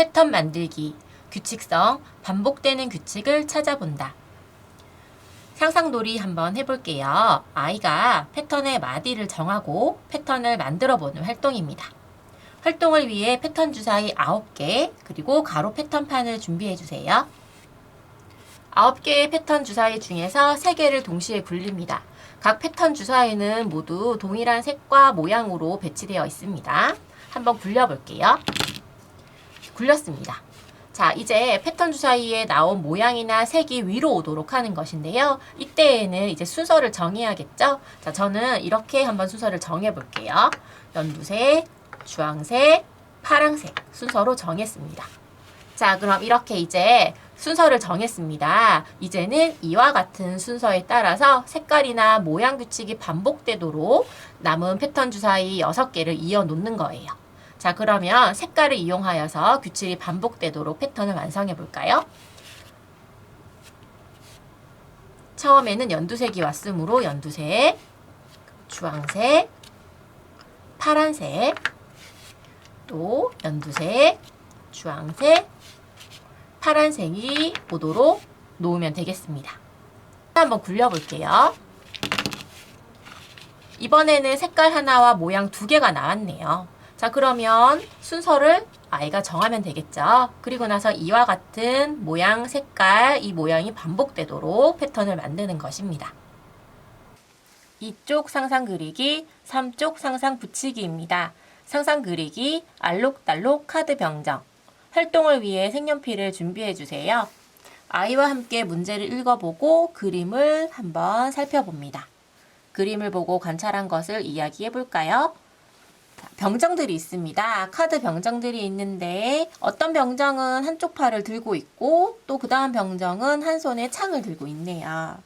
패턴 만들기, 규칙성, 반복되는 규칙을 찾아본다. 상상놀이 한번 해볼게요. 아이가 패턴의 마디를 정하고 패턴을 만들어보는 활동입니다. 활동을 위해 패턴 주사위 9개, 그리고 가로 패턴판을 준비해주세요. 9개의 패턴 주사위 중에서 3개를 동시에 굴립니다. 각 패턴 주사위는 모두 동일한 색과 모양으로 배치되어 있습니다. 한번 굴려볼게요. 굴렸습니다. 자, 이제 패턴 주사위에 나온 모양이나 색이 위로 오도록 하는 것인데요. 이때에는 이제 순서를 정해야겠죠? 자, 저는 이렇게 한번 순서를 정해볼게요. 연두색, 주황색, 파랑색 순서로 정했습니다. 자, 그럼 이렇게 이제 순서를 정했습니다. 이제는 이와 같은 순서에 따라서 색깔이나 모양 규칙이 반복되도록 남은 패턴 주사위 6개를 이어 놓는 거예요. 자, 그러면 색깔을 이용하여서 규칙이 반복되도록 패턴을 완성해 볼까요? 처음에는 연두색이 왔으므로 연두색, 주황색, 파란색, 또 연두색, 주황색, 파란색이 오도록 놓으면 되겠습니다. 한번 굴려볼게요. 이번에는 색깔 하나와 모양 2개가 나왔네요. 자, 그러면 순서를 아이가 정하면 되겠죠. 그리고 나서 이와 같은 모양, 색깔, 이 모양이 반복되도록 패턴을 만드는 것입니다. 2쪽 상상 그리기, 3쪽 상상 붙이기입니다. 상상 그리기, 알록달록 카드 병정. 활동을 위해 색연필을 준비해 주세요. 아이와 함께 문제를 읽어보고 그림을 한번 살펴봅니다. 그림을 보고 관찰한 것을 이야기해 볼까요? 병정들이 있습니다. 카드 병정들이 있는데 어떤 병정은 한쪽 팔을 들고 있고 또 그 다음 병정은 한 손에 창을 들고 있네요.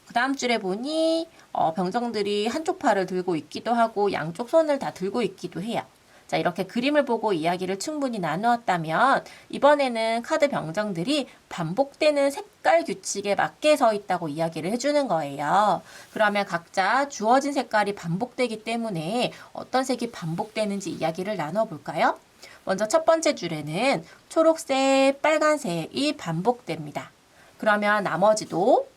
그 다음 줄에 보니 병정들이 한쪽 팔을 들고 있기도 하고 양쪽 손을 다 들고 있기도 해요. 자, 이렇게 그림을 보고 이야기를 충분히 나누었다면 이번에는 카드 병정들이 반복되는 색깔 규칙에 맞게 서 있다고 이야기를 해주는 거예요. 그러면 각자 주어진 색깔이 반복되기 때문에 어떤 색이 반복되는지 이야기를 나눠볼까요? 먼저 첫 번째 줄에는 초록색, 빨간색이 반복됩니다. 그러면 나머지도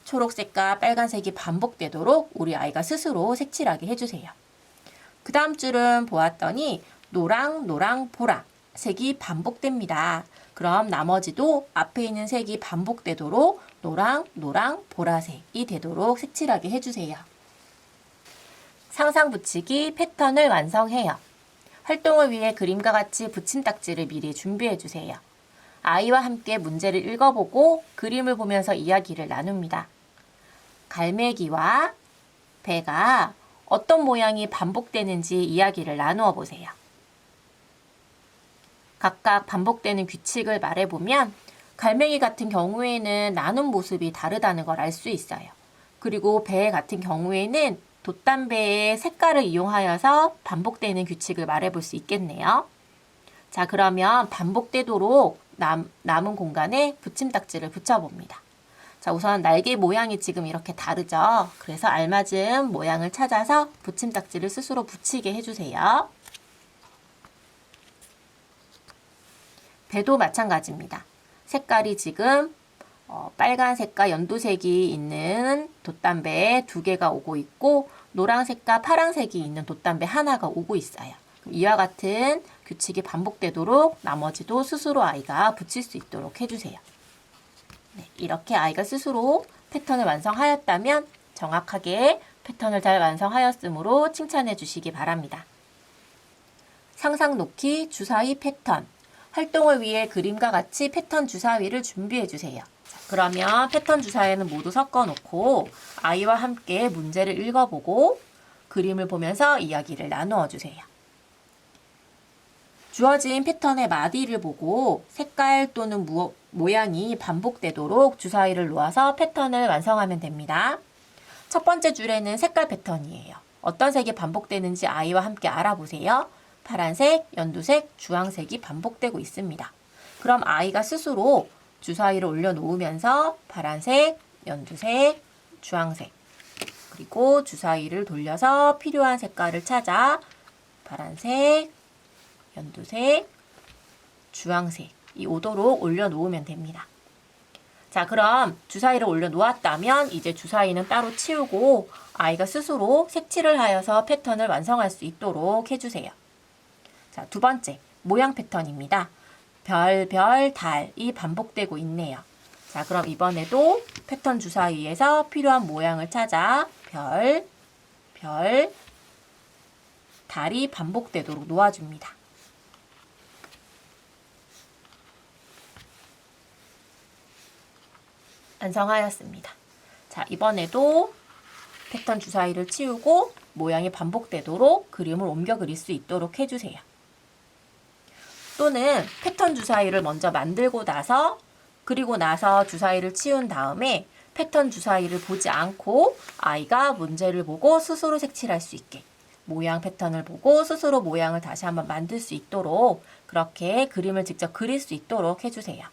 초록색과 빨간색이 반복되도록 우리 아이가 스스로 색칠하게 해주세요. 그 다음 줄은 보았더니 노랑, 노랑, 보라 색이 반복됩니다. 그럼 나머지도 앞에 있는 색이 반복되도록 노랑, 노랑, 보라색이 되도록 색칠하게 해주세요. 상상 붙이기 패턴을 완성해요. 활동을 위해 그림과 같이 붙임딱지를 미리 준비해주세요. 아이와 함께 문제를 읽어보고 그림을 보면서 이야기를 나눕니다. 갈매기와 배가 어떤 모양이 반복되는지 이야기를 나누어 보세요. 각각 반복되는 규칙을 말해보면 갈매기 같은 경우에는 나눈 모습이 다르다는 걸 알 수 있어요. 그리고 배 같은 경우에는 돛담배의 색깔을 이용하여서 반복되는 규칙을 말해볼 수 있겠네요. 자, 그러면 반복되도록 남은 공간에 붙임딱지를 붙여봅니다. 자, 우선 날개 모양이 지금 이렇게 다르죠. 그래서 알맞은 모양을 찾아서 붙임딱지를 스스로 붙이게 해주세요. 배도 마찬가지입니다. 색깔이 지금 빨간색과 연두색이 있는 돛담배에 2개가 오고 있고 노란색과 파란색이 있는 돛담배 하나가 오고 있어요. 이와 같은 규칙이 반복되도록 나머지도 스스로 아이가 붙일 수 있도록 해주세요. 네, 이렇게 아이가 스스로 패턴을 완성하였다면 정확하게 패턴을 잘 완성하였으므로 칭찬해 주시기 바랍니다. 상상 놓기 주사위 패턴. 활동을 위해 그림과 같이 패턴 주사위를 준비해 주세요. 그러면 패턴 주사위는 모두 섞어 놓고 아이와 함께 문제를 읽어보고 그림을 보면서 이야기를 나누어 주세요. 주어진 패턴의 마디를 보고 색깔 또는 모양이 반복되도록 주사위를 놓아서 패턴을 완성하면 됩니다. 첫 번째 줄에는 색깔 패턴이에요. 어떤 색이 반복되는지 아이와 함께 알아보세요. 파란색, 연두색, 주황색이 반복되고 있습니다. 그럼 아이가 스스로 주사위를 올려놓으면서 파란색, 연두색, 주황색 그리고 주사위를 돌려서 필요한 색깔을 찾아 파란색, 연두색, 주황색 이 오도록 올려놓으면 됩니다. 자, 그럼 주사위를 올려놓았다면 이제 주사위는 따로 치우고 아이가 스스로 색칠을 하여서 패턴을 완성할 수 있도록 해주세요. 자, 두 번째 모양 패턴입니다. 별, 별, 달이 반복되고 있네요. 자, 그럼 이번에도 패턴 주사위에서 필요한 모양을 찾아 별, 별, 달이 반복되도록 놓아줍니다. 완성하였습니다. 자, 이번에도 패턴 주사위를 치우고 모양이 반복되도록 그림을 옮겨 그릴 수 있도록 해주세요. 또는 패턴 주사위를 먼저 만들고 나서 그리고 나서 주사위를 치운 다음에 패턴 주사위를 보지 않고 아이가 문제를 보고 스스로 색칠할 수 있게 모양 패턴을 보고 스스로 모양을 다시 한번 만들 수 있도록 그렇게 그림을 직접 그릴 수 있도록 해주세요.